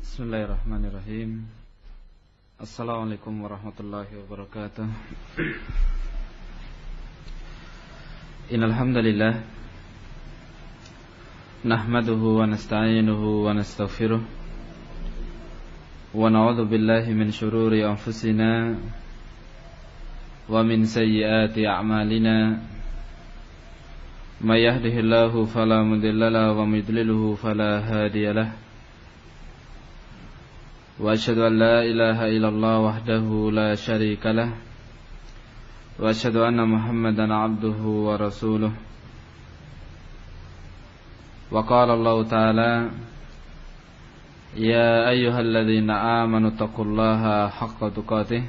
Bismillahirrahmanirrahim. Assalamualaikum warahmatullahi wabarakatuh. Innal hamdalillah nahmaduhu wa nasta'inuhu wa nastaghfiruh wa na'udzu billahi min shururi anfusina wa min sayyiati a'malina. May yahdihillahu fala mudilla lahu wa may yudlilhu fala hadiya lahu. Wa asyhadu an la ilaha illallah wahdahu la syarika lah. Wa asyhadu anna Muhammadan abduhu wa rasuluh. Wa qala Allah ta'ala ya ayyuhalladzina amanu taqullaha haqqa tuqatih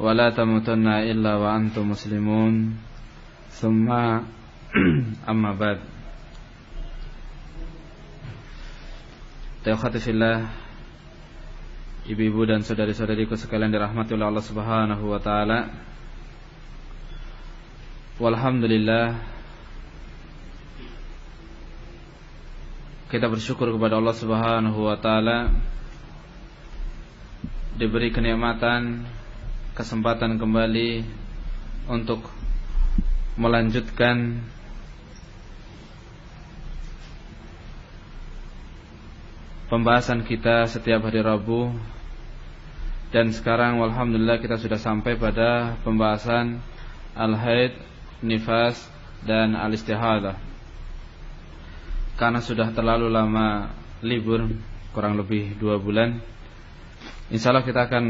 wa la tamutunna illa wa antum muslimun. Tsumma amma ba'd. Tayyibati fillah, ibu-ibu dan saudari-saudariku sekalian dirahmati oleh Allah Subhanahu wa taala. Walhamdulillah, kita bersyukur kepada Allah Subhanahu wa taala diberi kenikmatan, kesempatan kembali untuk melanjutkan pembahasan kita setiap hari Rabu. Dan sekarang walhamdulillah kita sudah sampai pada pembahasan al-haid, nifas, dan al-istihadah. Karena sudah terlalu lama libur, kurang lebih 2 bulan, insyaallah kita akan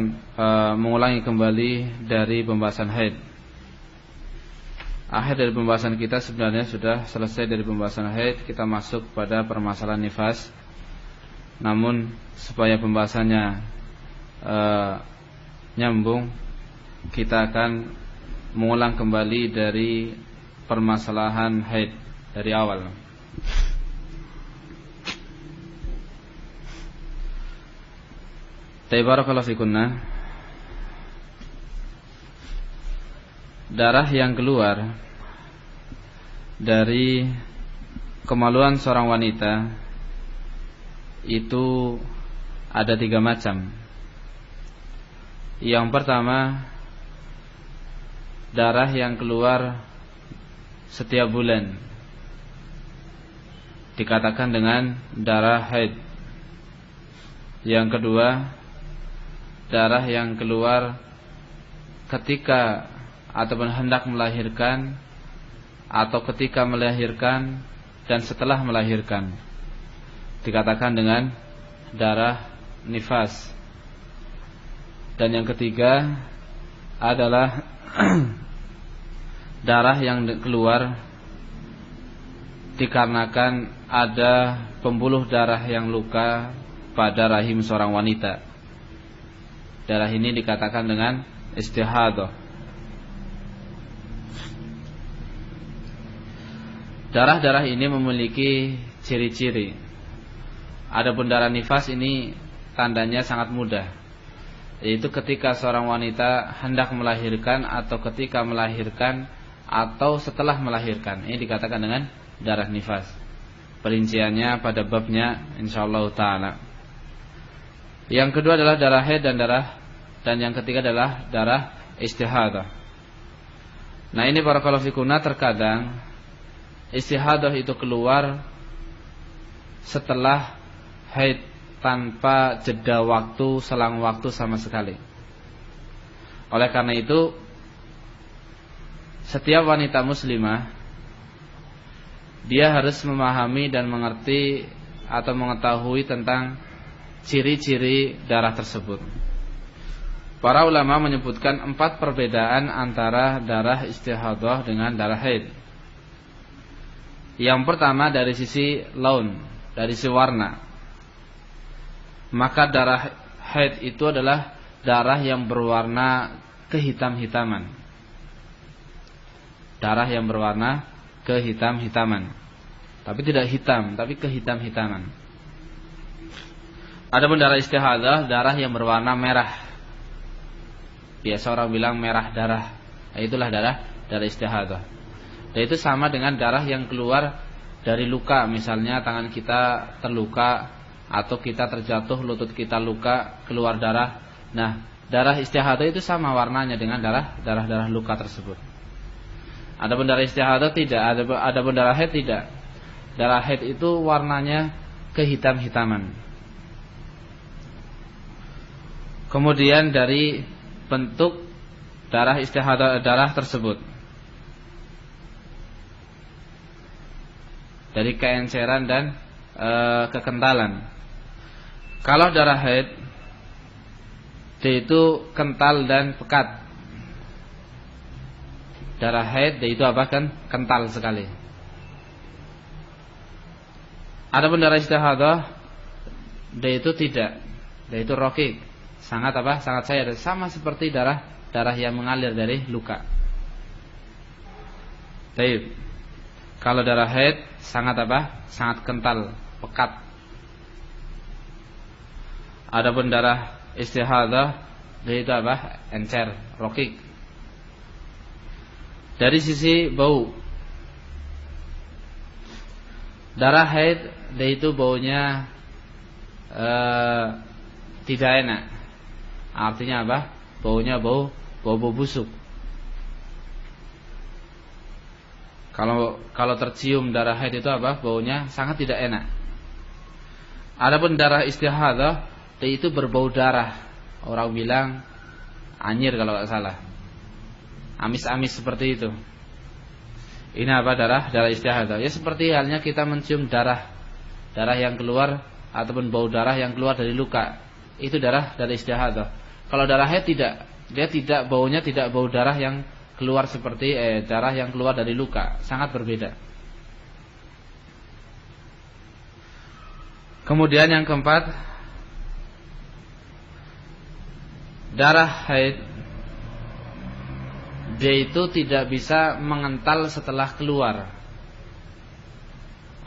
mengulangi kembali dari pembahasan haid. Akhir dari pembahasan kita sebenarnya sudah selesai dari pembahasan haid. Kita masuk pada permasalahan nifas. Namun supaya pembahasannya nyambung, kita akan mengulang kembali dari permasalahan haid dari awal. Barakallahu fikunna. Darah yang keluar dari kemaluan seorang wanita itu ada 3 macam. Yang pertama, darah yang keluar setiap bulan, dikatakan dengan darah haid. Yang kedua, darah yang keluar ketika ataupun hendak melahirkan, atau ketika melahirkan dan setelah melahirkan, dikatakan dengan darah nifas. Dan yang ketiga adalah darah yang keluar dikarenakan ada pembuluh darah yang luka pada rahim seorang wanita. Darah ini dikatakan dengan istihadah. Darah-darah ini memiliki ciri-ciri. Adapun darah nifas ini tandanya sangat mudah, yaitu ketika seorang wanita hendak melahirkan, atau ketika melahirkan, atau setelah melahirkan. Ini dikatakan dengan darah nifas. Perinciannya pada babnya insyaallah ta'ala. Yang kedua adalah darah haid dan yang ketiga adalah darah istihadah. Nah, ini barakallahu fikunna, terkadang istihadah itu keluar setelah haid tanpa jeda waktu, selang waktu sama sekali. Oleh karena itu, setiap wanita muslimah dia harus memahami dan mengerti atau mengetahui tentang ciri-ciri darah tersebut. Para ulama menyebutkan 4 perbedaan antara darah istihadah dengan darah haid. Yang pertama dari sisi laun, dari sisi warna. Maka darah haid itu adalah darah yang berwarna kehitam-hitaman. Darah yang berwarna kehitam-hitaman. Tapi tidak hitam, tapi kehitam-hitaman. Adapun darah istihadah, darah yang berwarna merah. Biasa orang bilang merah darah. Itulah darah istihadah. Dan itu sama dengan darah yang keluar dari luka. Misalnya tangan kita terluka atau kita terjatuh, lutut kita luka, keluar darah. Nah, darah istihadah itu sama warnanya dengan darah luka tersebut. Adapun darah istihadah tidak, adapun darah haid tidak. Darah haid itu warnanya kehitam-hitaman. Kemudian dari bentuk darah istihadah darah tersebut, dari keenceran dan kekentalan. Kalau darah haid dia itu kental dan pekat. Darah haid dia itu apa kan? Kental sekali. Adapun darah istihadah dia itu tidak. Dia itu raqiq. Sangat apa? Sangat cair, sama seperti darah yang mengalir dari luka. Baik. Kalau darah haid sangat apa? Sangat kental, pekat. Adapun darah istihadah dia itu apa? Encer, raqiq. Dari sisi bau, darah haid dia itu baunya tidak enak. Artinya apa? Baunya bau busuk. Kalau tercium darah haid itu apa? Baunya sangat tidak enak. Adapun darah istihadah itu berbau darah. Orang bilang anyir kalau nggak salah. Amis-amis seperti itu. Ini apa? Darah istihadah. Ya seperti halnya kita mencium darah yang keluar ataupun bau darah yang keluar dari luka. Itu darah istihadah. Kalau darah haid tidak, dia tidak baunya tidak bau darah yang keluar seperti darah yang keluar dari luka, sangat berbeda. Kemudian yang keempat, darah haid dia itu tidak bisa mengental setelah keluar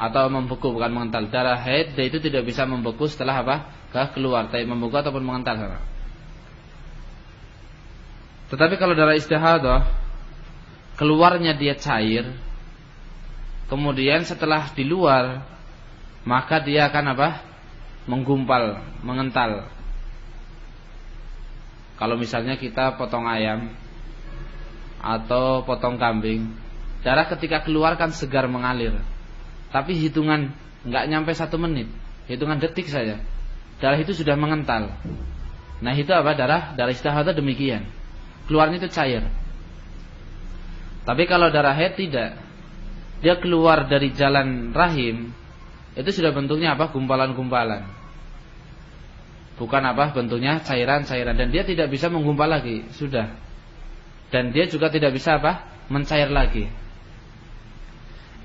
atau membeku, bukan mengental. Darah haid dia itu tidak bisa membeku setelah apa? Keluar, baik membeku ataupun mengental. Tetapi kalau darah istihadah keluarnya dia cair, kemudian setelah di luar maka dia akan apa? Menggumpal, mengental. Kalau misalnya kita potong ayam atau potong kambing, darah ketika keluar kan segar mengalir. Tapi hitungan nggak nyampe 1 menit, hitungan detik saja, darah itu sudah mengental. Nah itu apa? Darah istihadah demikian. Keluarnya itu cair. Tapi kalau darah haid tidak. Dia keluar dari jalan rahim, itu sudah bentuknya apa? Gumpalan-gumpalan. Bukan apa? Bentuknya cairan-cairan. Dan dia tidak bisa menggumpal lagi. Sudah. Dan dia juga tidak bisa apa? Mencair lagi.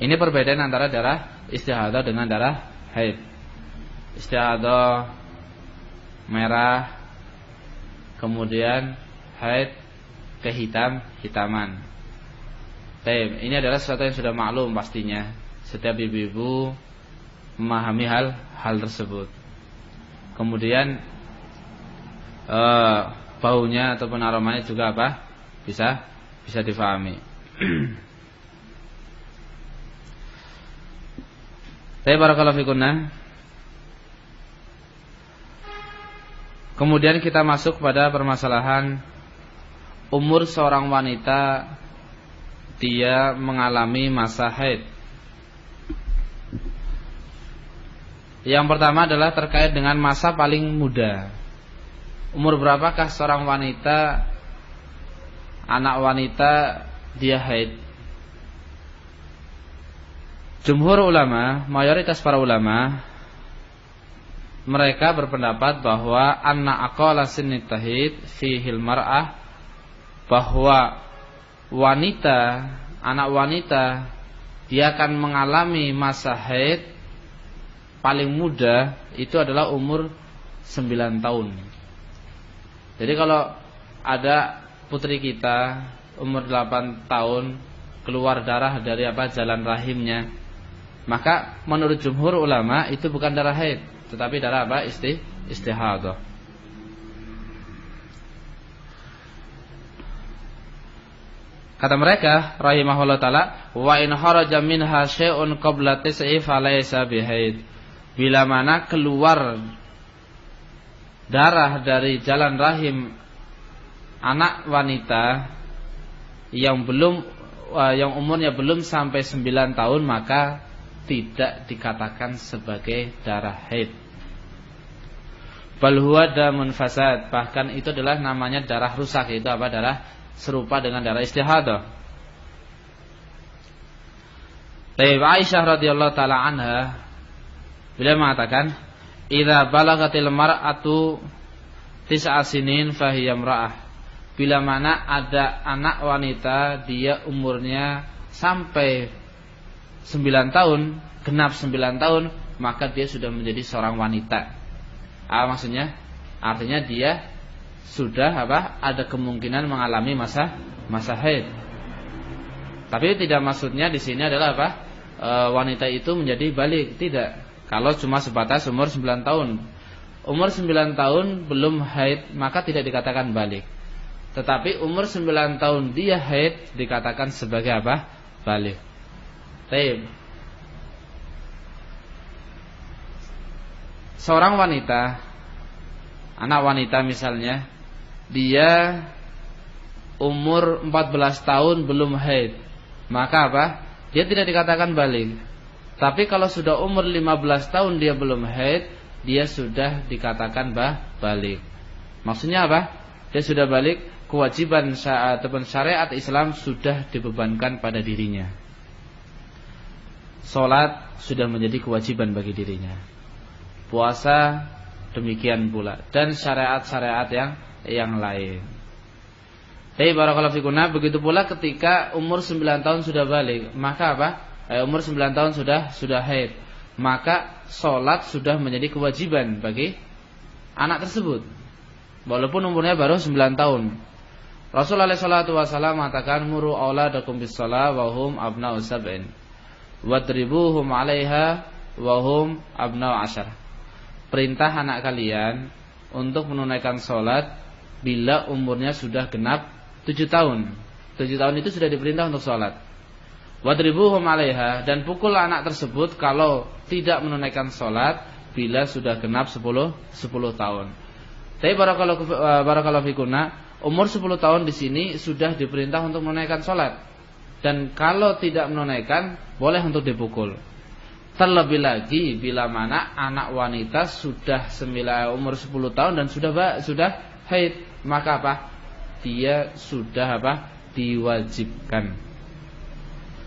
Ini perbedaan antara darah istihadah dengan darah haid. Istihadah merah, kemudian haid kehitam-hitaman. Baik, ini adalah sesuatu yang sudah maklum pastinya. Setiap ibu-ibu memahami hal tersebut. Kemudian baunya ataupun aromanya juga apa? Bisa difahami. Baik, barakallahu fikunna. Kemudian kita masuk pada permasalahan umur seorang wanita dia mengalami masa haid. Yang pertama adalah terkait dengan masa paling muda. Umur berapakah seorang wanita, anak wanita dia haid? Jumhur ulama, mayoritas para ulama, mereka berpendapat bahwa anak aqalla sinnit tahid fihil mar'ah, bahwa anak wanita dia akan mengalami masa haid paling muda itu adalah umur 9 tahun. Jadi kalau ada putri kita umur 8 tahun keluar darah dari jalan rahimnya, maka menurut jumhur ulama itu bukan darah haid, tetapi darah istihadah. Kata mereka rahimahullah taala, wa in kharaja minha syai'un qabla tis'i falaysa bihaid. bila mana keluar darah dari jalan rahim anak wanita yang umurnya belum sampai 9 tahun, maka tidak dikatakan sebagai darah haid. Bal huwa damun fasad, bahkan itu adalah namanya darah rusak, itu apa? Darah serupa dengan darah istihadah. Taib Aisyah radhiyallahu taala anha beliau mengatakan, "Idza balagatil mar'atu tis'a sinin fahiya imra'ah." Bila mana ada anak wanita dia umurnya sampai 9 tahun, genap 9 tahun, maka dia sudah menjadi seorang wanita. Maksudnya artinya dia sudah ada kemungkinan mengalami masa haid. Tapi tidak maksudnya di sini adalah wanita itu menjadi balik, tidak. Kalau cuma sebatas umur 9 tahun. Umur 9 tahun belum haid, maka tidak dikatakan balik. Tetapi umur 9 tahun dia haid dikatakan sebagai balik. Baik. Seorang wanita, anak wanita misalnya, dia umur 14 tahun belum haid, maka dia tidak dikatakan balik. Tapi kalau sudah umur 15 tahun dia belum haid, dia sudah dikatakan balik. Maksudnya dia sudah balik, kewajiban ataupun syariat Islam sudah dibebankan pada dirinya. Salat sudah menjadi kewajiban bagi dirinya. Puasa demikian pula, dan syariat-syariat yang lain. Tapi barakallahu fikunna, begitu pula ketika umur 9 tahun sudah balik, maka umur 9 tahun sudah haid, maka sholat sudah menjadi kewajiban bagi anak tersebut, walaupun umurnya baru 9 tahun. Rasulullah sallallahu alaihi wasallam mengatakan, "Muru auladakum bis-shalah wa hum abna'u sab'in, wadribuhum 'alaiha wa hum abna'u 'ashar." Perintah anak kalian untuk menunaikan sholat bila umurnya sudah genap 7 tahun. 7 tahun itu sudah diperintah untuk sholat. Wadribuhum 'alaiha, dan pukul anak tersebut kalau tidak menunaikan sholat bila sudah genap 10 tahun. Tapi barakallahu fikunna, umur 10 tahun di sini sudah diperintah untuk menunaikan sholat, dan kalau tidak menunaikan boleh untuk dipukul. Terlebih lagi bila mana anak wanita sudah umur 10 tahun dan sudah haid, maka dia sudah diwajibkan.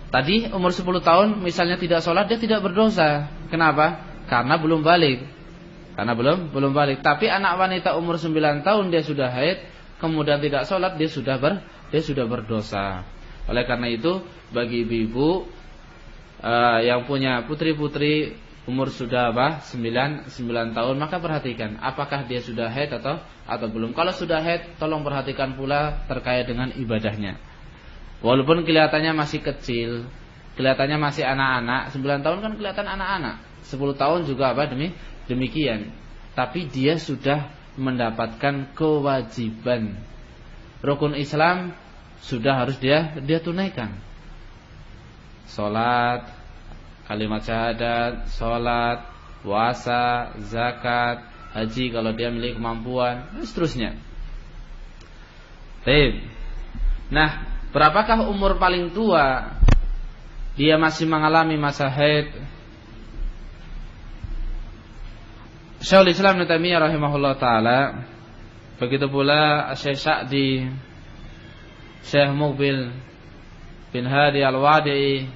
Tadi umur 10 tahun misalnya tidak sholat, dia tidak berdosa. Kenapa? Karena belum balik. Belum balik. Tapi anak wanita umur 9 tahun dia sudah haid, kemudian tidak sholat, dia sudah berdosa. Oleh karena itu, bagi ibu-ibu yang punya putri-putri umur sudah 9 tahun, maka perhatikan apakah dia sudah haid atau belum. Kalau sudah haid, tolong perhatikan pula terkait dengan ibadahnya. Walaupun kelihatannya masih kecil, kelihatannya masih anak-anak, 9 tahun kan kelihatan anak-anak, 10 tahun juga demikian. Tapi dia sudah mendapatkan kewajiban. Rukun Islam sudah harus dia tunaikan. Salat, kalimat syahadat, salat, puasa, zakat, haji kalau dia memiliki kemampuan, dan seterusnya. Baik. Nah, berapakah umur paling tua dia masih mengalami masa haid? Syekhul Islam Ibnu Taimiyah rahimahullah taala, begitu pula Syekh Sa'di, Syekh Muqbil bin Hadi Al-Wadi'i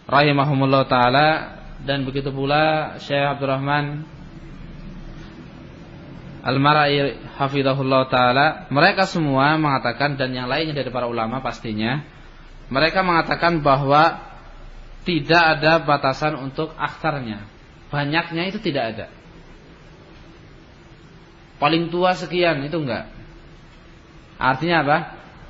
rahimahumullah taala, dan begitu pula Syekh Abdurrahman Al-Mara'i hafizahullah taala. Mereka semua mengatakan, dan yang lainnya dari para ulama pastinya, mereka mengatakan bahwa tidak ada batasan untuk akhtarnya. Banyaknya itu tidak ada. Paling tua sekian itu enggak. Artinya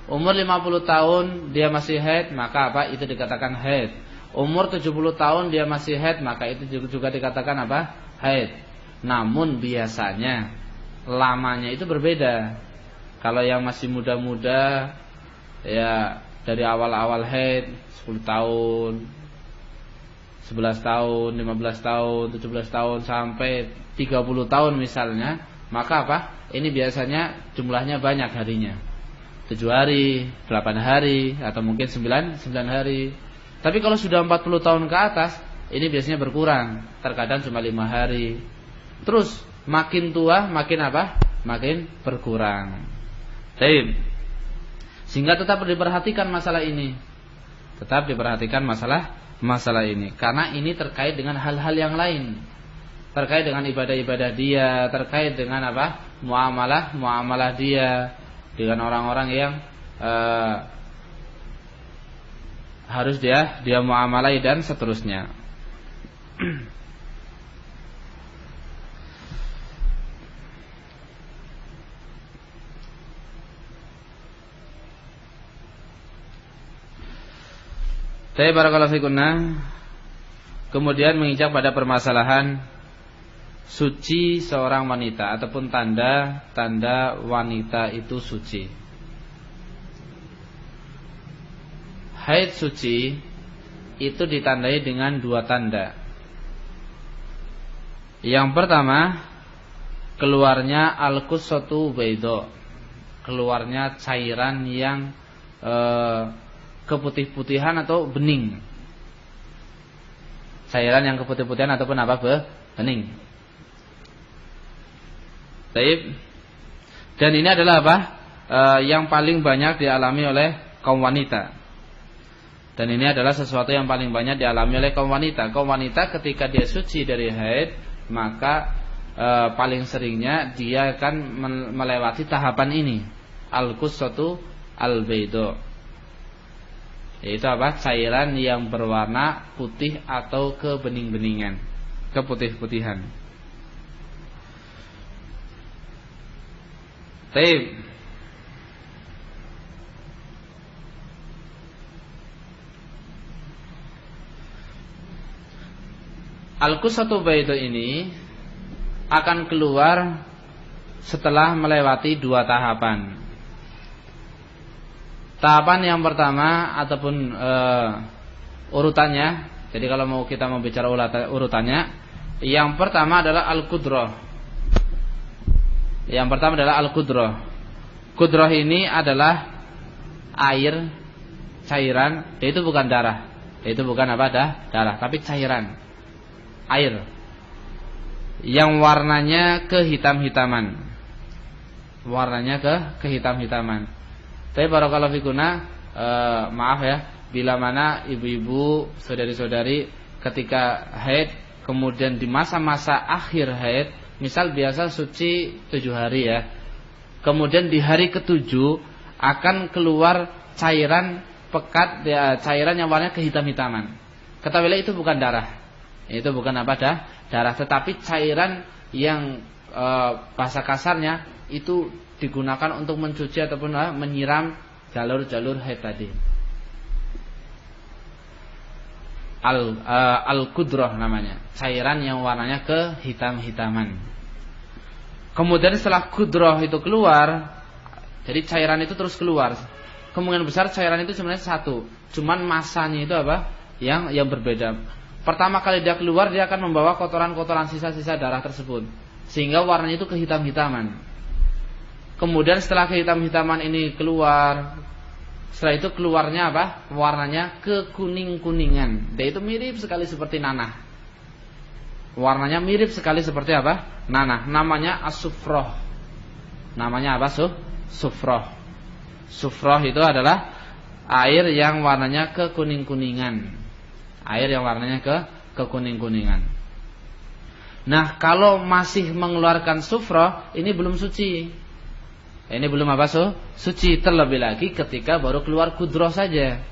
umur 50 tahun dia masih haid, maka itu dikatakan haid. Umur 70 tahun dia masih haid, maka itu juga dikatakan haid. Namun biasanya lamanya itu berbeda. Kalau yang masih muda-muda, ya dari awal-awal haid 10 tahun, 11 tahun, 15 tahun, 17 tahun sampai 30 tahun misalnya, maka apa? Ini biasanya jumlahnya banyak harinya. 7 hari, 8 hari, atau mungkin 9 hari. Tapi kalau sudah 40 tahun ke atas, ini biasanya berkurang. Terkadang cuma 5 hari. Terus makin tua makin apa? Makin berkurang. Baik. Sehingga tetap diperhatikan masalah ini. Tetap diperhatikan masalah ini. Karena ini terkait dengan hal-hal yang lain. Terkait dengan ibadah-ibadah dia, terkait dengan apa? Muamalah dia dengan orang-orang yang harus dia muamalai dan seterusnya. Saya barakallahu fikunna. Kemudian menginjak pada permasalahan suci seorang wanita ataupun tanda wanita itu suci. Haid suci itu ditandai dengan 2 tanda. Yang pertama, keluarnya al-qusatu baydo, keluarnya cairan yang keputih-putihan atau bening. Cairan yang keputih-putihan ataupun apa? Bening. Baik. Dan ini adalah apa? Yang paling banyak dialami oleh kaum wanita. Dan ini adalah sesuatu yang paling banyak dialami oleh kaum wanita. Kaum wanita ketika dia suci dari haid, maka paling seringnya dia akan melewati tahapan ini, al-qusatu al-baydo. Yaitu apa? Cairan yang berwarna putih atau kebening-beningan, keputih-putihan. Baik. Al-qusatu baydo ini akan keluar setelah melewati 2 tahapan. Tahapan yang pertama ataupun urutannya. Jadi kalau kita mau bicara urutannya, yang pertama adalah al-qudrah. Yang pertama adalah al-qudrah. Qudrah ini adalah air, cairan. Itu bukan darah. Itu bukan apa? Darah, tapi cairan, air yang warnanya kehitam-hitaman. Warnanya kehitam-hitaman. Tapi barakallahu fikuna, maaf ya, bila mana ibu-ibu, saudari-saudari ketika haid, kemudian di masa-masa akhir haid, misal biasa suci 7 hari ya, kemudian di hari ke-7 akan keluar cairan pekat ya, cairan yang warnanya kehitam-hitaman. Ketahuilah itu bukan darah. Itu bukan apa? Darah, tetapi cairan yang bahasa kasarnya itu digunakan untuk mencuci ataupun menyiram jalur-jalur haid tadi. Al-qudrah namanya, cairan yang warnanya kehitam-hitaman. Kemudian setelah qudrah itu keluar, jadi cairan itu terus keluar. Kemungkinan besar cairan itu sebenarnya satu, cuman masanya itu apa? Yang berbeda. Pertama kali dia keluar, dia akan membawa kotoran-kotoran sisa-sisa darah tersebut, sehingga warnanya itu kehitam-hitaman. Kemudian setelah kehitam-hitaman ini keluar, setelah itu keluarnya apa? Warnanya kekuning-kuningan. Dan itu mirip sekali seperti nanah. Warnanya mirip sekali seperti apa? Nanah. Namanya as-sufrah. Namanya apa? Sufrah. Sufrah itu adalah air yang warnanya kekuning-kuningan. Air yang warnanya kekuning-kuningan. Nah, kalau masih mengeluarkan sufrah, ini belum suci. Ini belum apa? Suci. Terlebih lagi ketika baru keluar qudrah saja.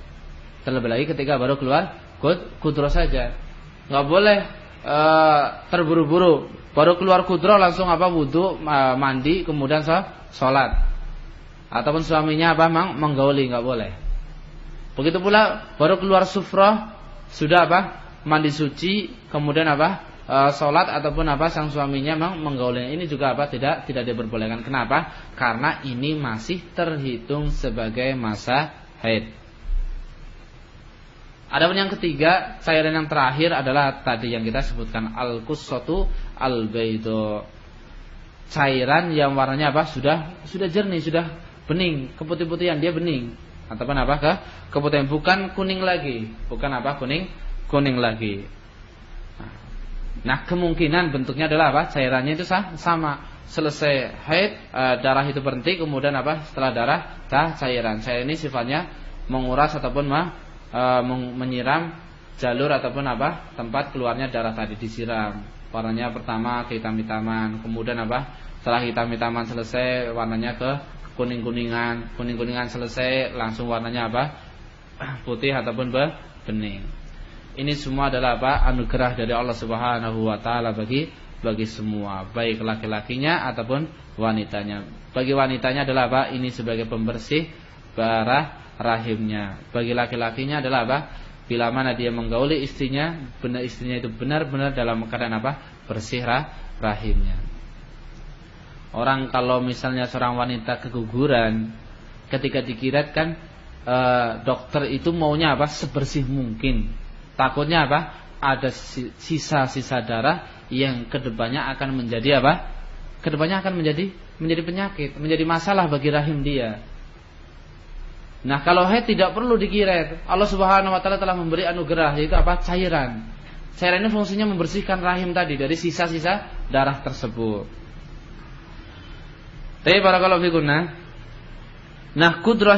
Terlebih lagi ketika baru keluar qudrah saja. Nggak boleh terburu-buru. Baru keluar qudrah langsung apa? Wudu, mandi, kemudian sholat. Ataupun suaminya apa? Menggauli, nggak boleh. Begitu pula baru keluar sufrah, sudah apa? Mandi suci, kemudian apa? Sholat ataupun apa, sang suaminya menggaulnya, ini juga apa, tidak diperbolehkan. Kenapa? Karena ini masih terhitung sebagai masa haid. Adapun yang ketiga, cairan yang terakhir adalah tadi yang kita sebutkan al-qussatu al-bayda. Cairan yang warnanya apa? Sudah jernih, sudah bening, keputih-putihan, dia bening. Ataupun apa? Keputihan, bukan kuning lagi. Bukan apa? Kuning lagi. Nah, kemungkinan bentuknya adalah apa? Cairannya itu sama. Selesai haid, darah itu berhenti, kemudian apa? Setelah darah, cairan. Cairan ini sifatnya menguras ataupun menyiram jalur ataupun apa? Tempat keluarnya darah tadi disiram. Warnanya pertama kehitam-hitaman, kemudian apa? Setelah hitam-hitaman selesai, warnanya ke kuning-kuningan. Kuning-kuningan selesai, langsung warnanya apa? Putih ataupun bening. Ini semua adalah apa? Anugerah dari Allah Subhanahu wa taala bagi semua, baik laki-lakinya ataupun wanitanya. Bagi wanitanya adalah apa? Ini sebagai pembersih darah rahimnya. Bagi laki-lakinya adalah apa? Bila mana dia menggauli istrinya, istrinya itu benar-benar dalam keadaan apa? Bersih rahimnya. Orang kalau misalnya seorang wanita keguguran, ketika dikiratkan dokter itu maunya apa? Sebersih mungkin. Takutnya apa? Ada sisa-sisa darah yang kedepannya akan menjadi apa? Kedepannya akan menjadi penyakit, menjadi masalah bagi rahim dia. Nah, kalau haid tidak perlu dikiret. Allah Subhanahu wa taala telah memberi anugerah, yaitu apa? Cairan. Cairan ini fungsinya membersihkan rahim tadi dari sisa-sisa darah tersebut. Tapi barakallahu fikum. Nah, kudrah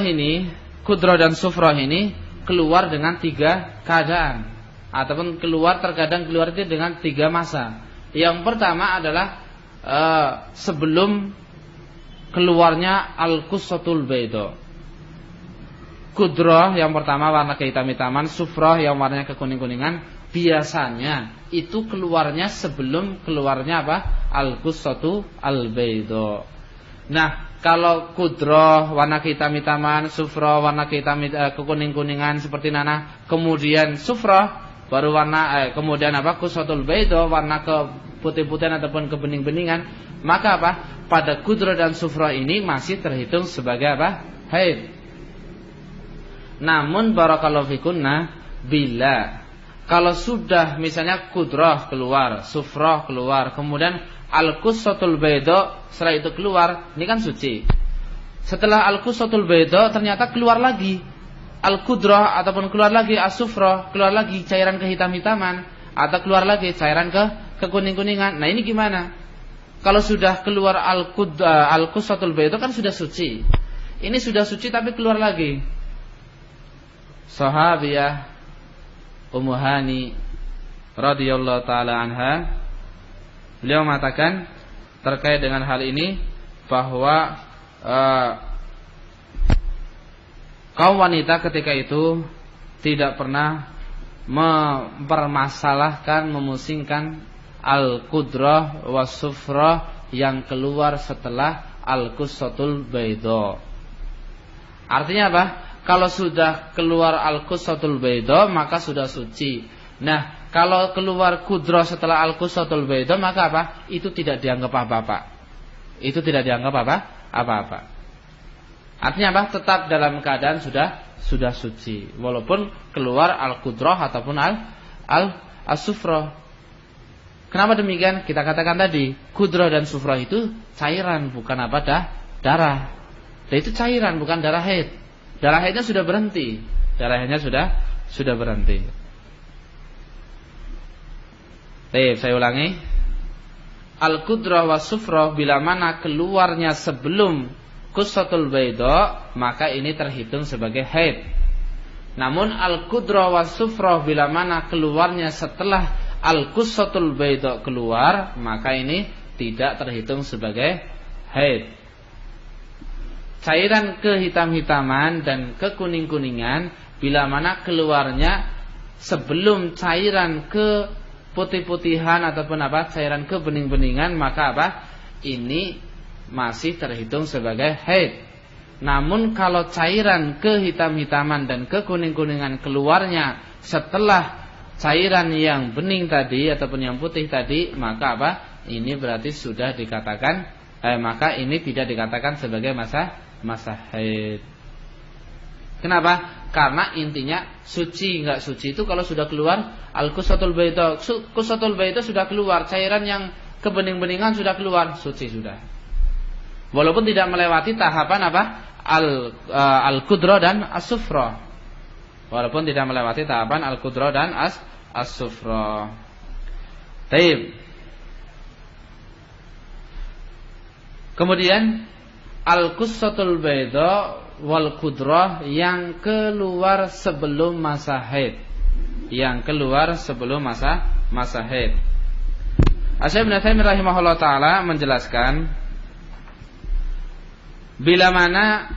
dan sufrah ini keluar dengan 3 keadaan, ataupun terkadang keluar itu dengan 3 masa. Yang pertama adalah sebelum keluarnya al-qussatul bayda. Kudrah yang pertama warna kehitam-hitaman, sufrah yang warnanya kekuning-kuningan, biasanya itu keluarnya sebelum keluarnya apa? Al-qussatu al-bayda. Nah, kalau kudrah warna kehitam-hitaman, sufrah warna kekuning-kuningan seperti nanah, kemudian sufrah baru warna kemudian apa? Qussatul bayda warna keputih-putihan ataupun kebening-beningan, maka apa? Pada kudrah dan sufrah ini masih terhitung sebagai apa? Haid. Namun barakallahu fikunna, bila kalau sudah misalnya kudrah keluar, sufrah keluar, kemudian al-qussatul bayda setelah itu keluar, ini kan suci. Setelah al-qussatul bayda ternyata keluar lagi al-kudrah ataupun keluar lagi as-sufrah, keluar lagi cairan kehitam-hitaman atau keluar lagi cairan kekuning-kuningan. Nah, ini gimana? Kalau sudah keluar al-qussatul bayda kan sudah suci. Ini sudah suci tapi keluar lagi. Sahabiyah Ummu Hani radhiyallahu taala anha, beliau mengatakan terkait dengan hal ini bahwa kaum wanita ketika itu tidak pernah mempermasalahkan, memusingkan al-qudrah was-sufrah yang keluar setelah al-qussatul bayda. Artinya apa? Kalau sudah keluar al-qussatul bayda maka sudah suci. Nah, kalau keluar kudrah setelah al-qussatul bayda maka apa? Itu tidak dianggap apa-apa. Itu tidak dianggap apa-apa. Artinya apa? Tetap dalam keadaan sudah suci walaupun keluar al-qudrah ataupun al-sufrah. Kenapa demikian? Kita katakan tadi, kudrah dan sufrah itu cairan, bukan apa? Darah. Dan itu cairan, bukan darah haid. Darah haidnya sudah berhenti. Darahnya sudah berhenti. Baik, saya ulangi. Al-qudrah wa sufrah bila mana keluarnya sebelum qussatul bayda, maka ini terhitung sebagai haid. Namun al-qudrah wa sufrah bila mana keluarnya setelah al-qussatul bayda keluar, maka ini tidak terhitung sebagai haid. Cairan kehitam-hitaman dan kekuning-kuningan bila mana keluarnya sebelum cairan ke putih-putihan ataupun apa? Cairan ke bening-beningan, maka apa? Ini masih terhitung sebagai haid. Namun kalau cairan kehitam-hitaman dan kekuning-kuningan keluarnya setelah cairan yang bening tadi ataupun yang putih tadi, maka apa? Ini berarti sudah dikatakan maka ini tidak dikatakan sebagai masa haid. Kenapa? Karena intinya suci enggak suci itu kalau sudah keluar al-qusatul baida. Qusatul baida sudah keluar, cairan yang kebening-beningan sudah keluar, suci sudah. Walaupun tidak melewati tahapan apa? Al-qudra dan as-sufra. Walaupun tidak melewati tahapan al-qudra dan as-sufra. Baik. Kemudian al-qussatul baida wal qudrah yang keluar sebelum masa haid. Yang keluar sebelum masa haid. Asy-Syaikh Ibnu Taimiyah rahimahullah taala menjelaskan bila mana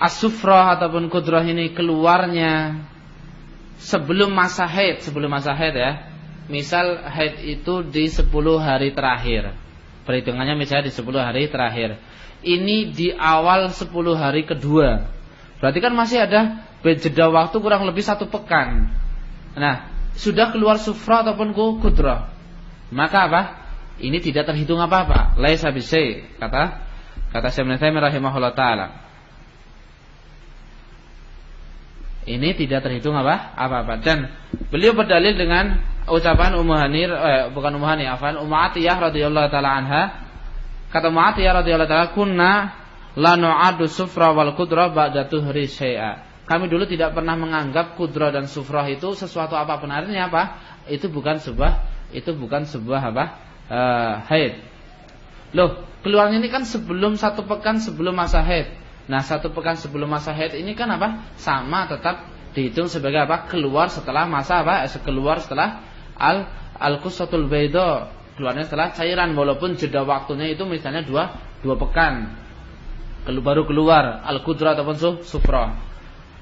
as-sufrah ataupun qudrah ini keluarnya sebelum masa haid ya. Misal haid itu di 10 hari terakhir. Perhitungannya misalnya di 10 hari terakhir. Ini di awal 10 hari kedua. Berarti kan masih ada jeda waktu kurang lebih 1 pekan. Nah, sudah keluar sufrah ataupun qudrah. Maka apa? Ini tidak terhitung apa-apa. Laisa bisai, kata Syekh Ibnu Taimiyah rahimahullah taala. Ini tidak terhitung apa-apa. Dan beliau berdalil dengan ucapan Ummu Atiyah radhiyallahu taala anha. Kata Ummu Atiyah radhiyallahu taala, "Kunna la nu'addu sufra wal qudra ba'da tuhri syai'a." Kami dulu tidak pernah menganggap qudra dan sufrah itu sesuatu apapun. Artinya apa? Itu bukan sebuah haid. Loh, keluarnya ini kan sebelum 1 pekan sebelum masa haid. Nah, 1 pekan sebelum masa haid ini kan apa? Sama, tetap dihitung sebagai apa? Keluar setelah masa keluar setelah al-qussatul baida. Keluarnya setelah cairan, walaupun jeda waktunya itu misalnya 2 pekan. Baru keluar al-qudrah ataupun sufrah.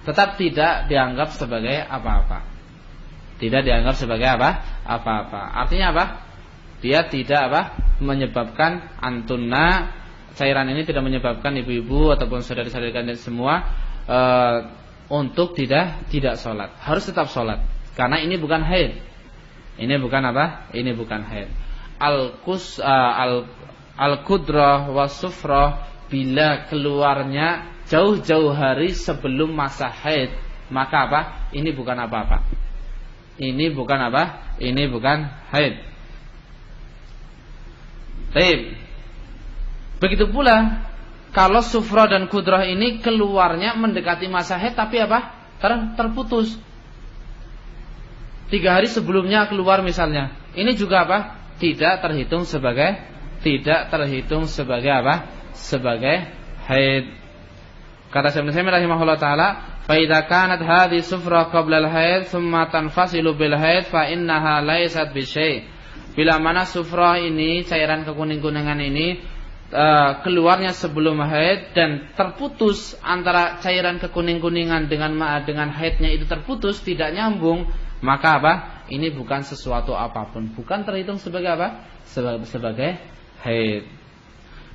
Tetap tidak dianggap sebagai apa-apa. Tidak dianggap sebagai apa-apa. Artinya apa? Dia tidak menyebabkan antunna, cairan ini tidak menyebabkan ibu-ibu ataupun saudari-saudari kalian semua untuk tidak sholat. Harus tetap sholat. Karena ini bukan haid. Ini bukan apa? Ini bukan haid. Al-qudrah was-sufrah bila keluarnya jauh-jauh hari sebelum masa haid, maka apa? Ini bukan apa-apa. Ini bukan apa? Ini bukan haid. Baik. Begitu pula kalau sufrah dan qudrah ini keluarnya mendekati masa haid tapi apa? Terputus. 3 hari sebelumnya keluar misalnya. Ini juga apa? Tidak terhitung sebagai apa? Sebagai haid. Kata Syekh Ibnu Taimiyah rahimahullah taala, "Fa idza kanat hadhihi sufra qabla al-haid thumma tanfasilu bil haid fa innaha laysat bi syai'." Bila mana sufrah ini, cairan kekuning-kuningan ini keluarnya sebelum haid dan terputus antara cairan kekuning-kuningan dengan haidnya itu terputus, tidak nyambung, maka apa? Ini bukan sesuatu apapun, bukan terhitung sebagai apa? Sebagai haid.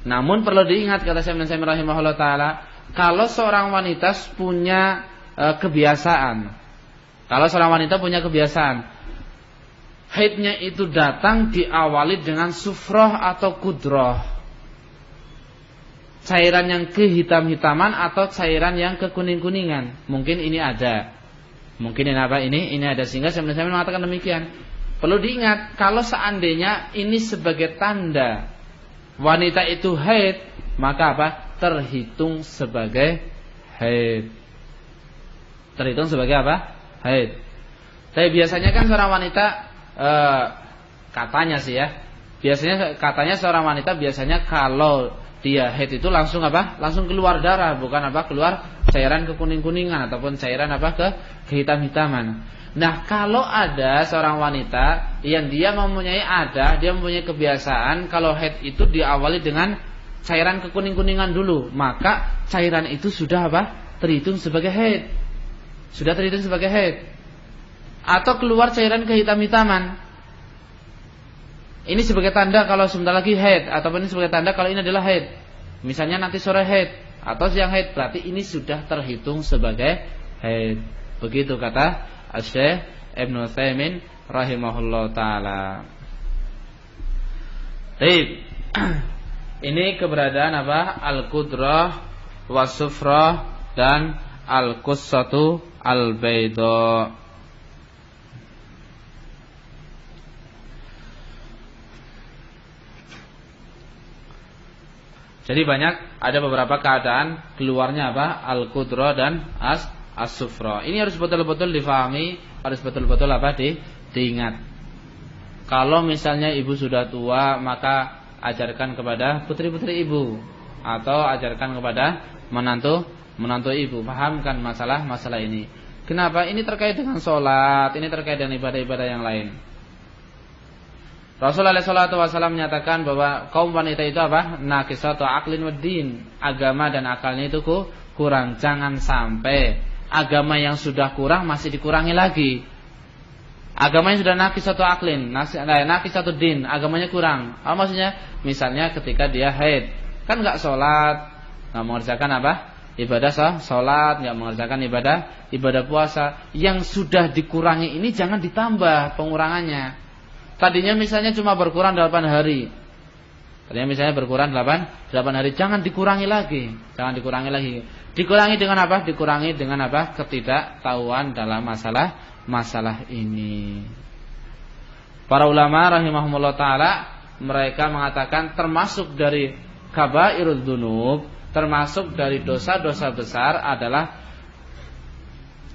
Namun perlu diingat, kata Syekh Ibnu Taimiyah rahimahullah taala, kalau seorang wanita punya kebiasaan, haidnya itu datang diawali dengan sufrah atau qudrah, cairan yang kehitam-hitaman atau cairan yang kekuning-kuningan. Mungkin ini ada. Mungkin ini apa? Ini ada, sehingga saya mengatakan demikian. Perlu diingat, kalau seandainya ini sebagai tanda wanita itu haid, maka apa? Terhitung sebagai haid. Terhitung sebagai apa? Haid. Tapi biasanya kan seorang wanita katanya sih ya. Katanya seorang wanita biasanya kalau dia haid itu langsung apa? Langsung keluar darah, bukan apa? Keluar cairan kekuning-kuningan ataupun cairan apa? Kehitam-hitaman. Nah, kalau ada seorang wanita yang dia mempunyai kebiasaan kalau haid itu diawali dengan cairan kekuning-kuningan dulu, maka cairan itu sudah apa? Terhitung sebagai haid. Sudah terhitung sebagai haid. Atau keluar cairan kehitam-hitaman. Ini sebagai tanda kalau sebentar lagi haid, ataupun ini sebagai tanda kalau ini adalah haid. Misalnya nanti sore haid atau siang haid, berarti ini sudah terhitung sebagai haid. Begitu kata Asy-Syaikh Ibnu Taimiyah rahimahullah taala. Baik. Ini keberadaan apa? Al-qudrah was-sufrah dan al-qussatu al-bayda. Jadi banyak, ada beberapa keadaan keluarnya apa? Al-qudra dan as-sufra. Ini harus betul-betul difahami, harus betul-betul apa? Diingat. Kalau misalnya ibu sudah tua, maka ajarkan kepada putri-putri ibu atau ajarkan kepada menantu ibu, pahamkan masalah ini. Kenapa? Ini terkait dengan sholat, ini terkait dengan ibadah-ibadah yang lain. Rasulullah SAW menyatakan bahwa kaum wanita itu apa? Naqisatu aqlin wad din. Agama dan akalnya itu kurang. Jangan sampai agama yang sudah kurang masih dikurangi lagi. Agama yang sudah naqisatu aqlin, naqisatu din, agamanya kurang. Apa maksudnya? Misalnya ketika dia haid, kan enggak sholat, enggak mengerjakan apa? Ibadah sholat, enggak mengerjakan ibadah puasa. Yang sudah dikurangi ini jangan ditambah pengurangannya. Tadinya misalnya cuma berkurang 8 hari. Jangan dikurangi lagi. Dikurangi dengan apa? Dikurangi dengan apa? Ketidaktahuan dalam masalah ini. Para ulama rahimahumullah ta'ala, mereka mengatakan termasuk dari kabairud dzunub, termasuk dari dosa-dosa besar adalah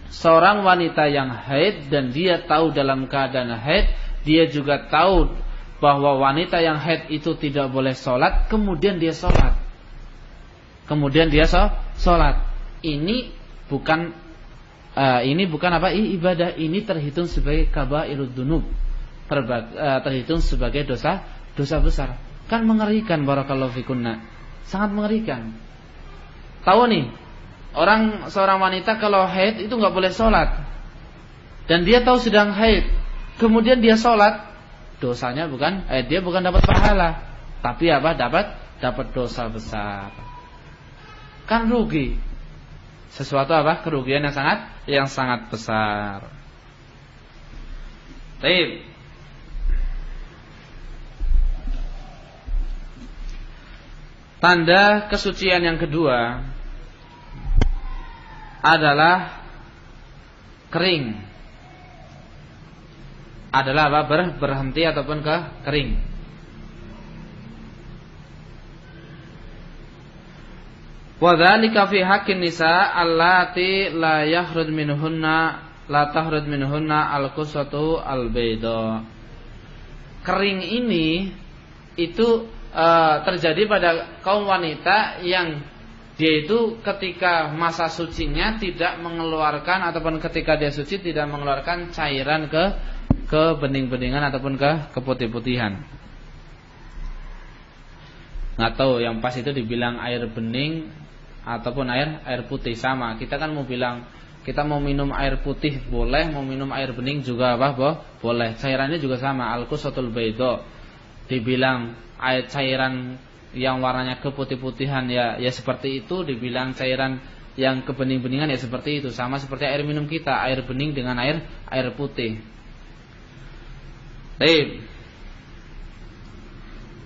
seorang wanita yang haid dan dia tahu dalam keadaan haid, dia juga tahu bahwa wanita yang haid itu tidak boleh sholat, kemudian dia sholat. Ini bukan apa? Ibadah. Ini terhitung sebagai kabairud dzunub, terhitung sebagai dosa besar. Kan mengerikan, barakallahu fikunna. Sangat mengerikan. Tahu nih, seorang wanita kalau haid itu nggak boleh sholat, dan dia tahu sedang haid, kemudian dia sholat, dosanya dia bukan dapat pahala, tapi apa? Dapat dosa besar. Kan rugi. Sesuatu apa? Kerugian yang sangat besar. Baik. Tanda kesucian yang kedua adalah kering. Adalah apa? Berhenti ataupun kering. Wa dzalika fi haqqin nisa allati la yahrud minhunna al-qusatu al-bayda. Kering ini itu terjadi pada kaum wanita yang dia itu ketika masa sucinya tidak mengeluarkan, ataupun ketika dia suci tidak mengeluarkan cairan ke bening-beningan ataupun ke keputih-putihan. Nggak tahu yang pas itu dibilang air bening ataupun air putih, sama. Kita kan mau bilang kita mau minum air putih boleh, mau minum air bening juga apa? Boleh. Cairannya juga sama, al-qusatul bayda. Dibilang air cairan yang warnanya keputih-putihan ya seperti itu, dibilang cairan yang ke bening-beningan ya seperti itu, sama seperti air minum kita, air bening dengan air putih. Baik.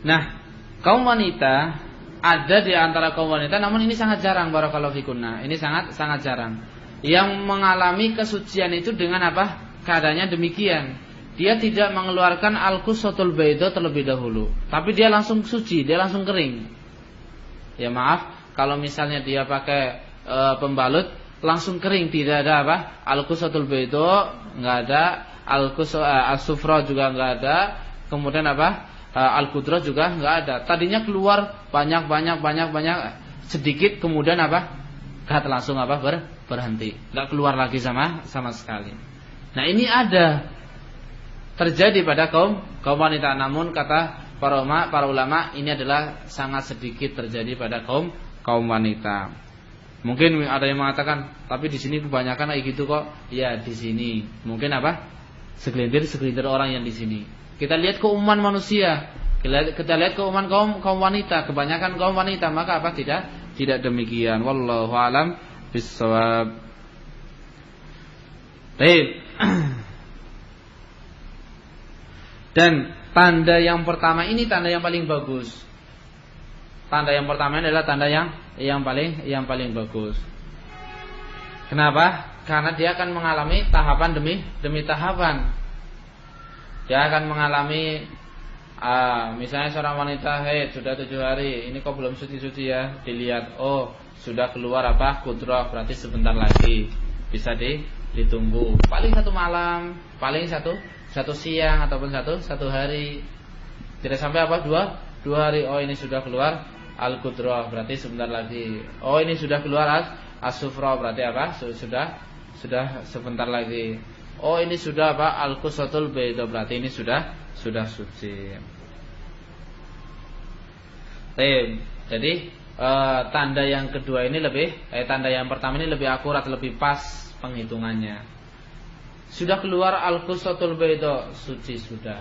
Nah, kaum wanita, ada di antara kaum wanita, namun ini sangat jarang, barakallahu fikunna. Ini sangat jarang yang mengalami kesucian itu dengan apa? Keadaannya demikian. Dia tidak mengeluarkan al-qusatul bayda terlebih dahulu, tapi dia langsung suci, dia langsung kering. Ya maaf, kalau misalnya dia pakai pembalut langsung kering, tidak ada apa? Al-qusatul bayda enggak ada, as-sufra juga enggak ada, kemudian apa? Al-qudra juga enggak ada. Tadinya keluar banyak sedikit, kemudian apa? Enggak langsung apa? Berhenti. Enggak keluar lagi sama sekali. Nah, ini ada terjadi pada kaum wanita, namun kata para ulama ini adalah sangat sedikit terjadi pada kaum wanita. Mungkin ada yang mengatakan, tapi di sini kebanyakan kayak gitu kok. Ya, di sini mungkin apa? Segelintir orang yang di sini. Kita lihat keumuman manusia, kita lihat keumuman kaum wanita, kebanyakan kaum wanita, maka apa? Tidak demikian. Wallahu a'lam bishawab. Baik. Dan tanda yang pertama ini tanda yang paling bagus. Tanda yang pertama adalah tanda yang paling bagus. Kenapa? Karena dia akan mengalami tahapan demi tahapan. Dia akan mengalami misalnya seorang wanita sudah 7 hari, ini kok belum suci-suci ya. Dilihat, oh sudah keluar kudrah, berarti sebentar lagi bisa ditunggu. Paling 1 malam, paling satu siang ataupun satu hari. Tidak sampai 2 hari. Oh ini sudah keluar al-qudrah, berarti sebentar lagi. Oh ini sudah keluar as-sufra, berarti sudah sebentar lagi. Oh ini sudah al-qusatul bayda, berarti ini sudah suci. Jadi tanda yang kedua ini tanda yang pertama ini lebih akurat, lebih pas penghitungannya. Sudah keluar al-qusatul bayda, suci sudah.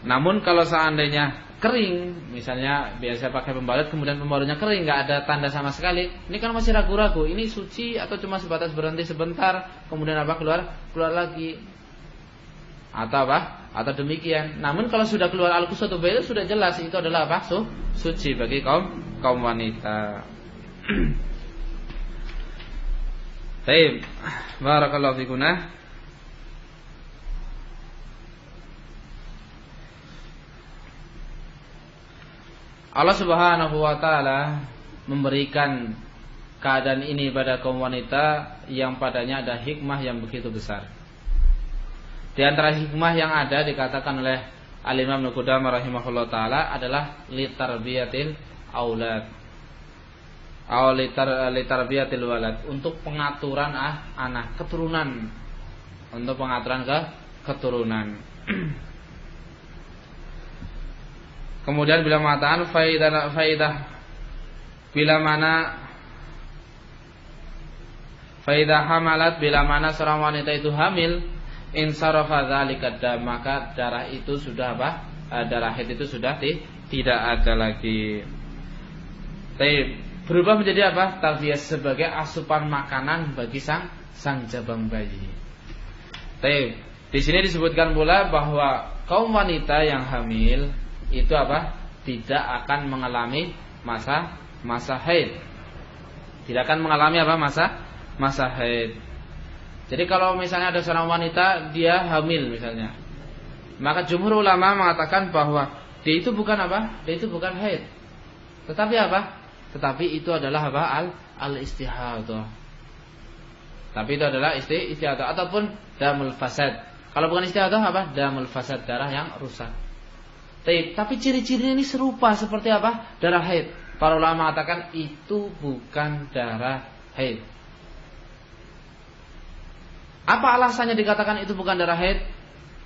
Namun kalau seandainya kering, misalnya biasa pakai pembalut, kemudian pembalutnya kering, nggak ada tanda sama sekali, ini kan masih ragu-ragu, ini suci atau cuma sebatas berhenti sebentar, kemudian keluar lagi, atau demikian. Namun kalau sudah keluar al-qusatul bayda, sudah jelas itu adalah suci bagi kaum wanita. Baik, barakallahu fikunah. Allah Subhanahu wa taala memberikan keadaan ini pada kaum wanita yang padanya ada hikmah yang begitu besar. Di antara hikmah yang ada dikatakan oleh Al-Imam Ibnu Qudamah rahimahullah taala adalah litarbiyatil aulad. Litarbiyatil walad, untuk pengaturan anak, keturunan. Untuk pengaturan keturunan. Kemudian bila mengatakan faidah hamalat, bila mana seorang wanita itu hamil, insarafa dzalika dam, maka darah itu sudah darah haid itu sudah tidak ada lagi. Berubah menjadi taghyir, sebagai asupan makanan bagi sang jabang bayi. Di sini disebutkan pula bahwa kaum wanita yang hamil itu tidak akan mengalami masa haid. Tidak akan mengalami masa haid. Jadi kalau misalnya ada seorang wanita dia hamil misalnya, maka jumhur ulama mengatakan bahwa dia itu bukan Dia itu bukan haid. Tetapi Tetapi itu adalah al-istihadah. Tapi itu adalah istihadah ataupun damul fasad. Kalau bukan istihadah damul fasad, darah yang rusak. Tapi ciri-cirinya ini serupa seperti darah haid. Para ulama mengatakan itu bukan darah haid. Apa alasannya dikatakan itu bukan darah haid?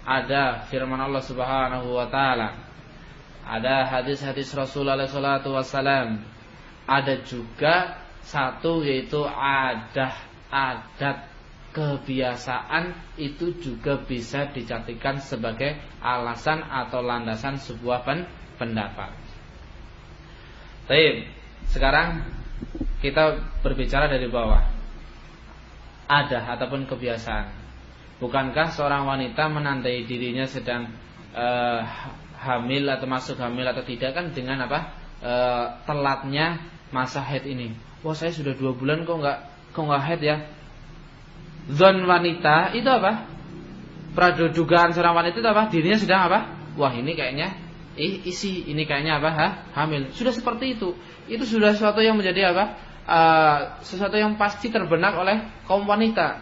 Ada firman Allah Subhanahu wa taala. Ada hadis-hadis Rasulullah sallallahu alaihi wasallam. Ada juga satu, yaitu adat kebiasaan, itu juga bisa dijadikan sebagai alasan atau landasan sebuah pendapat. Baik, sekarang kita berbicara dari bawah. Ada ataupun kebiasaan. Bukankah seorang wanita menandai dirinya sedang hamil atau masuk hamil atau tidak kan dengan telatnya masa haid ini. Wah, saya sudah 2 bulan kok nggak haid ya. Zon wanita itu pradugaan seorang wanita itu dirinya sedang wah, ini kayaknya ini kayaknya hamil. Sudah seperti itu. Itu sudah sesuatu yang menjadi sesuatu yang pasti terbenak oleh kaum wanita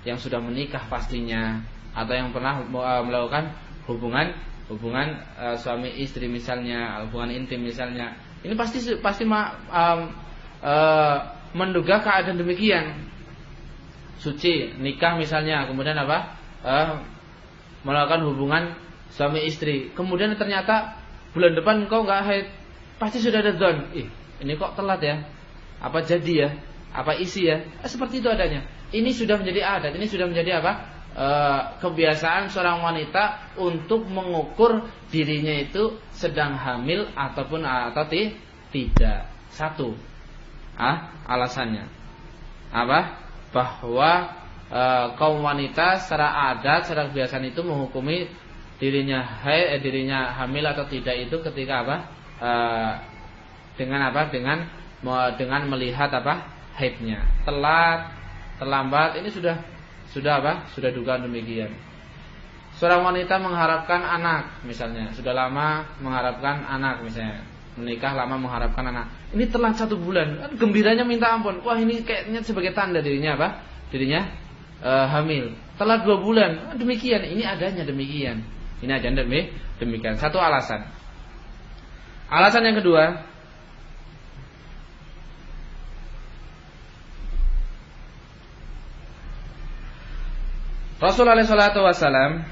yang sudah menikah pastinya, atau yang pernah melakukan hubungan suami istri misalnya, hubungan intim misalnya. Ini pasti menduga keadaan demikian. Suci, nikah misalnya, kemudian melakukan hubungan suami istri, kemudian ternyata bulan depan kau nggak haid, pasti sudah ada dzon. Ini kok telat ya? Apa jadi ya? Apa isi ya? Seperti itu adanya. Ini sudah menjadi adat, ini sudah menjadi kebiasaan seorang wanita untuk mengukur dirinya itu sedang hamil ataupun tidak. Satu, alasannya bahwa kaum wanita secara adat, secara kebiasaan itu menghukumi dirinya hamil atau tidak itu ketika dengan melihat haidnya. Telat, terlambat, ini sudah apa? Sudah dugaan demikian. Seorang wanita mengharapkan anak misalnya, sudah lama mengharapkan anak misalnya, menikah lama mengharapkan anak. Ini telat 1 bulan, kan gembiranya minta ampun. Wah, ini kayaknya sebagai tanda dirinya apa? Dirinya hamil. Telat 2 bulan, demikian. Ini adanya demikian. Ini adanya demikian. Satu alasan. Alasan yang kedua, Rasulullah SAW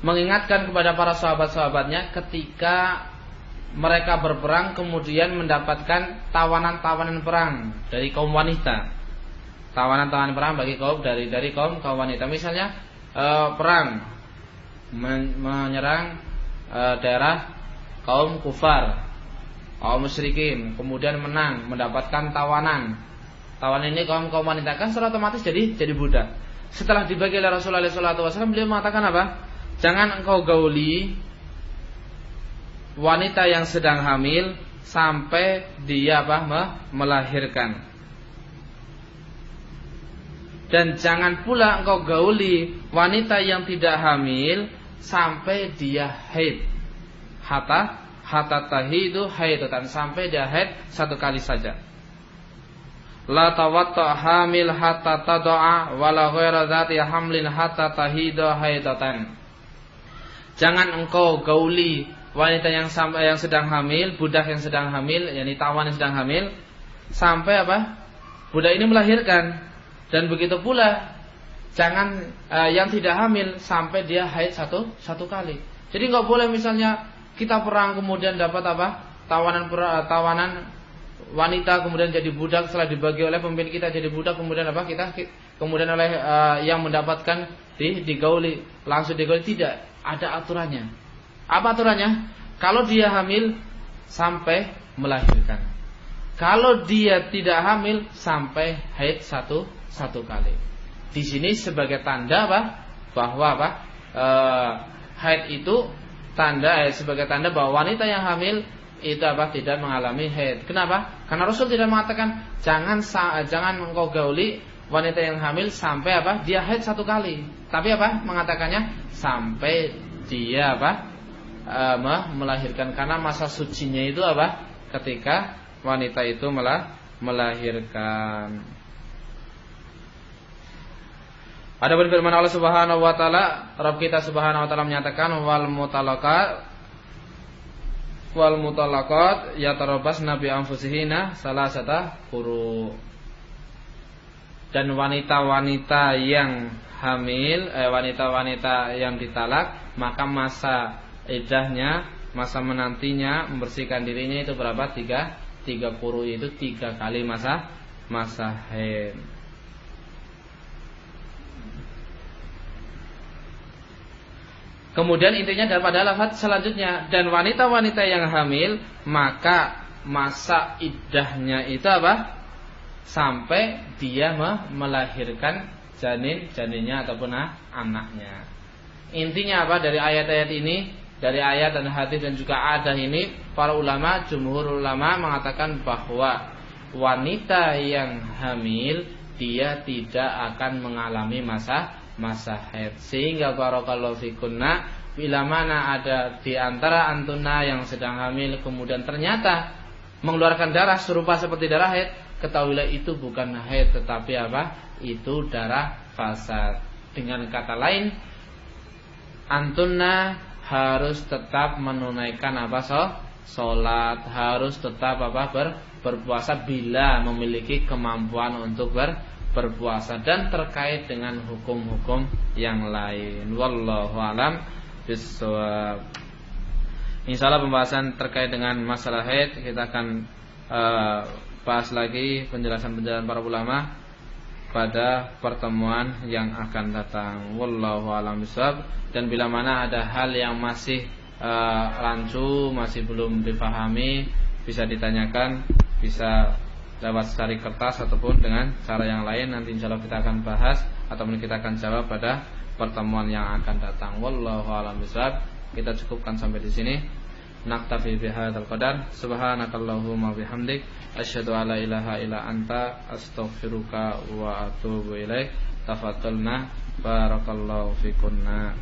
mengingatkan kepada para sahabat-sahabatnya ketika mereka berperang kemudian mendapatkan tawanan-tawanan perang dari kaum wanita. Tawanan-tawanan perang bagi dari kaum wanita. Misalnya perang menyerang daerah kaum kufar, kaum musyrikin, kemudian menang, mendapatkan tawanan. Tawanan ini kaum wanita, kan secara otomatis jadi budak. Setelah dibagi oleh Rasulullah SAW, beliau mengatakan apa? Jangan engkau gauli wanita yang sedang hamil sampai dia melahirkan. Dan jangan pula engkau gauli wanita yang tidak hamil sampai dia haid. Hatta tahidu haidatan, sampai dia haid 1 kali saja. La tawatta hamil hatta tad'a wala ghaira dzati hamlin hatta tahidu haidatan. Jangan engkau gauli wanita yang sedang hamil, budak yang sedang hamil, yakni tawan yang sedang hamil, sampai apa? Budak ini melahirkan. Dan begitu pula jangan yang tidak hamil sampai dia haid satu kali. Jadi enggak boleh misalnya kita perang kemudian dapat apa? Tawanan wanita kemudian jadi budak, setelah dibagi oleh pemimpin kita jadi budak, kemudian apa? Kita kemudian oleh yang mendapatkan digauli, langsung digauli. Tidak, ada aturannya. Apa aturannya? Kalau dia hamil sampai melahirkan. Kalau dia tidak hamil sampai haid satu kali. Di sini sebagai tanda apa? Bahwa apa? Haid itu sebagai tanda bahwa wanita yang hamil itu apa? Tidak mengalami haid. Kenapa? Karena Rasul tidak mengatakan jangan engkau gauli wanita yang hamil sampai apa? Dia haid 1 kali. Tapi apa? Mengatakannya sampai dia apa? Melahirkan, karena masa sucinya itu apa? Ketika wanita itu melahirkan. Adapun firman Allah Subhanahu wa taala, Rabb kita Subhanahu wa taala menyatakan wal mutalaqat yatarabbasna bi anfusihinna salasata quru. Dan wanita-wanita yang hamil, wanita-wanita yang ditalak, maka masa iddahnya, masa menantinya, membersihkan dirinya itu berapa? 3 quru, itu 3 kali masa haid. Kemudian intinya pada lafaz selanjutnya, dan wanita-wanita yang hamil maka masa iddahnya itu apa? Sampai dia melahirkan janinnya ataupun anaknya. Intinya apa dari ayat-ayat ini? Dari ayat dan hadis dan juga ada ini, para ulama, jumhur ulama mengatakan bahwa wanita yang hamil dia tidak akan mengalami masa haid. Sehingga barakallahu fikunna, bila mana ada di antara antuna yang sedang hamil kemudian ternyata mengeluarkan darah serupa seperti darah haid, ketahuilah itu bukan haid tetapi apa? Itu darah fasad. Dengan kata lain, antuna harus tetap menunaikan apa? Salat, harus tetap apa? Berpuasa bila memiliki kemampuan untuk berpuasa, dan terkait dengan hukum-hukum yang lain. Wallahu a'lam bishawab. Insyaallah pembahasan terkait dengan masalah haid kita akan bahas lagi penjelasan-penjelasan para ulama pada pertemuan yang akan datang. Wallahu a'lam bishawab. Dan bila mana ada hal yang masih rancu, masih belum dipahami, bisa ditanyakan, bisa lewat cari kertas ataupun dengan cara yang lain. Nanti insyaallah kita akan bahas ataupun kita akan jawab pada pertemuan yang akan datang. Wallahu a'lam bishawab. Kita cukupkan sampai di sini. Naktafi bihadzal qadar. Subhanakallahumma bihamdik asyhadu alla ilaha illa anta astaghfiruka wa atubu ilaik. Tafadhalna barakallahu fikunna.